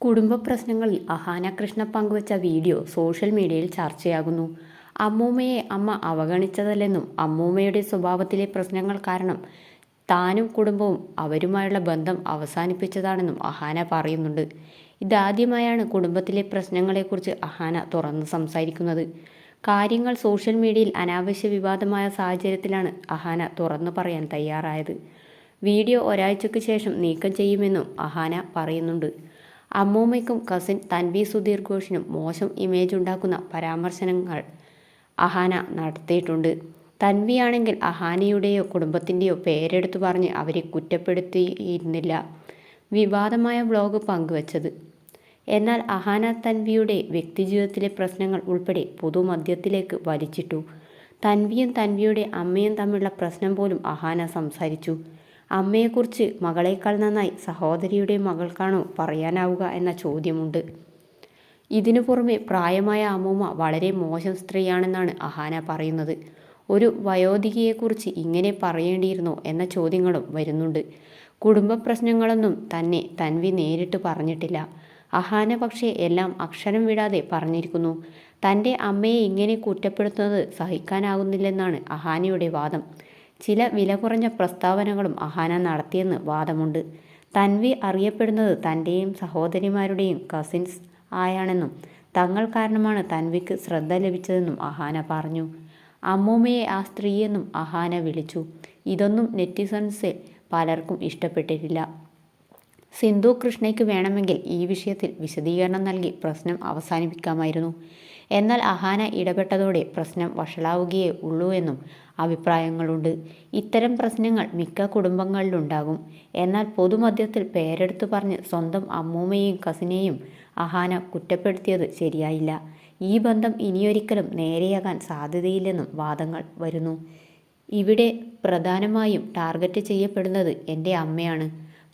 കുടുംബ പ്രശ്നങ്ങളിൽ അഹാന കൃഷ്ണ പങ്കുവച്ച വീഡിയോ സോഷ്യൽ മീഡിയയിൽ ചർച്ചയാകുന്നു. അമ്മൂമ്മയെ അമ്മ അവഗണിച്ചതല്ലെന്നും അമ്മൂമ്മയുടെ സ്വഭാവത്തിലെ പ്രശ്നങ്ങൾ കാരണം താനും കുടുംബവും അവരുമായുള്ള ബന്ധം അവസാനിപ്പിച്ചതാണെന്നും അഹാന പറയുന്നുണ്ട്. ഇതാദ്യമായാണ് കുടുംബത്തിലെ പ്രശ്നങ്ങളെക്കുറിച്ച് അഹാന തുറന്ന് സംസാരിക്കുന്നത്. കാര്യങ്ങൾ സോഷ്യൽ മീഡിയയിൽ അനാവശ്യ വിവാദമായ സാഹചര്യത്തിലാണ് അഹാന തുറന്നു പറയാൻ തയ്യാറായത്. വീഡിയോ ഒരാഴ്ചയ്ക്ക് ശേഷം നീക്കം ചെയ്യുമെന്നും അഹാന പറയുന്നുണ്ട്. അമ്മൂമ്മയ്ക്കും കസിൻ തൻവി സുധീർ ഘോഷിനും മോശം ഇമേജ് ഉണ്ടാക്കുന്ന പരാമർശനങ്ങൾ അഹാന നടത്തിയിട്ടുണ്ട്. തൻവിയാണെങ്കിൽ അഹാനയുടെയോ കുടുംബത്തിൻ്റെയോ പേരെടുത്തു പറഞ്ഞ് അവരെ കുറ്റപ്പെടുത്തിയിരുന്നില്ല വിവാദമായ വ്ലോഗ് പങ്കുവച്ചത്. എന്നാൽ അഹാന തൻവിയുടെ വ്യക്തിജീവിതത്തിലെ പ്രശ്നങ്ങൾ ഉൾപ്പെടെ പൊതുമധ്യത്തിലേക്ക് വലിച്ചിട്ടു. തൻവിയും തൻവിയുടെ അമ്മയും തമ്മിലുള്ള പ്രശ്നം പോലും അഹാന സംസാരിച്ചു. അമ്മയെക്കുറിച്ച് മകളേക്കാൾ നന്നായി സഹോദരിയുടെ മകൾക്കാണോ പറയാനാവുക എന്ന ചോദ്യമുണ്ട്. ഇതിനു പുറമെ പ്രായമായ അമ്മൂമ്മ വളരെ മോശം സ്ത്രീയാണെന്നാണ് അഹാന പറയുന്നത്. ഒരു വയോധികയെക്കുറിച്ച് ഇങ്ങനെ പറയേണ്ടിയിരുന്നോ എന്ന ചോദ്യങ്ങളും വരുന്നുണ്ട്. കുടുംബ പ്രശ്നങ്ങളൊന്നും തന്നെ തൻവി നേരിട്ട് പറഞ്ഞിട്ടില്ല. അഹാന പക്ഷേ എല്ലാം അക്ഷരം വിടാതെ പറഞ്ഞിരിക്കുന്നു. തൻ്റെ അമ്മയെ ഇങ്ങനെ കുറ്റപ്പെടുത്തുന്നത് സഹിക്കാനാകുന്നില്ലെന്നാണ് അഹാനയുടെ വാദം. ചില വില കുറഞ്ഞ പ്രസ്താവനകളും അഹാന നടത്തിയെന്ന് വാദമുണ്ട്. തൻവി അറിയപ്പെടുന്നത് തൻ്റെയും സഹോദരിമാരുടെയും കസിൻസ് ആയാണെന്നും തങ്ങൾ കാരണമാണ് തൻവിക്ക് ശ്രദ്ധ ലഭിച്ചതെന്നും അഹാന പറഞ്ഞു. അമ്മൂമ്മയെ ആ സ്ത്രീയെന്നും അഹാന വിളിച്ചു. ഇതൊന്നും നെറ്റിസൺസിൽ പലർക്കും ഇഷ്ടപ്പെട്ടിട്ടില്ല. സിന്ധു കൃഷ്ണയ്ക്ക് വേണമെങ്കിൽ ഈ വിഷയത്തിൽ വിശദീകരണം നൽകി പ്രശ്നം അവസാനിപ്പിക്കാമായിരുന്നു. എന്നാൽ അഹാന ഇടപെട്ടതോടെ പ്രശ്നം വഷളാവുകയേ ഉള്ളൂ എന്നും അഭിപ്രായങ്ങളുണ്ട്. ഇത്തരം പ്രശ്നങ്ങൾ മിക്ക കുടുംബങ്ങളിലുണ്ടാകും. എന്നാൽ പൊതുമധ്യത്തിൽ പേരെടുത്തു പറഞ്ഞ് സ്വന്തം അമ്മൂമ്മയെയും കസിനെയും അഹാന കുറ്റപ്പെടുത്തിയത് ശരിയായില്ല. ഈ ബന്ധം ഇനിയൊരിക്കലും നേരെയാകാൻ സാധ്യതയില്ലെന്നും വാദങ്ങൾ വരുന്നു. ഇവിടെ പ്രധാനമായും ടാർഗറ്റ് ചെയ്യപ്പെടുന്നത് എൻ്റെ അമ്മയാണ്.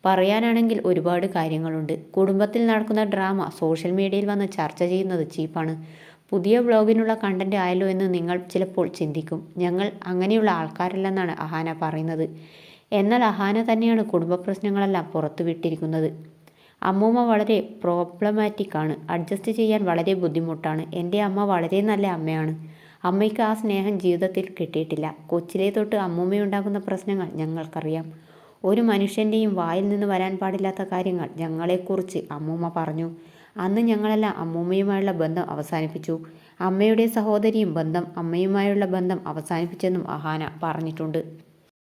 പറയാനാണെങ്കിൽ ഒരുപാട് കാര്യങ്ങളുണ്ട്. കുടുംബത്തിൽ നടക്കുന്ന ഡ്രാമ സോഷ്യൽ മീഡിയയിൽ വന്ന് ചർച്ച ചെയ്യുന്നത് ചീപ്പാണ്. പുതിയ വ്ലോഗിനുള്ള കണ്ടന്റ് ആയല്ലോ എന്ന് നിങ്ങൾ ചിലപ്പോൾ ചിന്തിക്കും. ഞങ്ങൾ അങ്ങനെയുള്ള ആൾക്കാരല്ലെന്നാണ് അഹാന പറയുന്നത്. എന്നാൽ അഹാന തന്നെയാണ് കുടുംബ പ്രശ്നങ്ങളെല്ലാം പുറത്തുവിട്ടിരിക്കുന്നത്. അമ്മൂമ്മ വളരെ പ്രോബ്ലമാറ്റിക് ആണ്. അഡ്ജസ്റ്റ് ചെയ്യാൻ വളരെ ബുദ്ധിമുട്ടാണ്. എൻ്റെ അമ്മ വളരെ നല്ല അമ്മയാണ്. അമ്മയ്ക്ക് ആ സ്നേഹം ജീവിതത്തിൽ കിട്ടിയിട്ടില്ല. കൊച്ചിലെ തൊട്ട് അമ്മൂമ്മയുണ്ടാകുന്ന പ്രശ്നങ്ങൾ ഞങ്ങൾക്കറിയാം. ഒരു മനുഷ്യൻ്റെയും വായിൽ നിന്ന് വരാൻ പാടില്ലാത്ത കാര്യങ്ങൾ ഞങ്ങളെക്കുറിച്ച് അമ്മൂമ്മ പറഞ്ഞു. അന്ന് ഞങ്ങളെല്ലാം അമ്മൂമ്മയുമായുള്ള ബന്ധം അവസാനിപ്പിച്ചു. അമ്മയുടെ സഹോദരിയും അമ്മയുമായുള്ള ബന്ധം അവസാനിപ്പിച്ചെന്നും അഹാന പറഞ്ഞിട്ടുണ്ട്.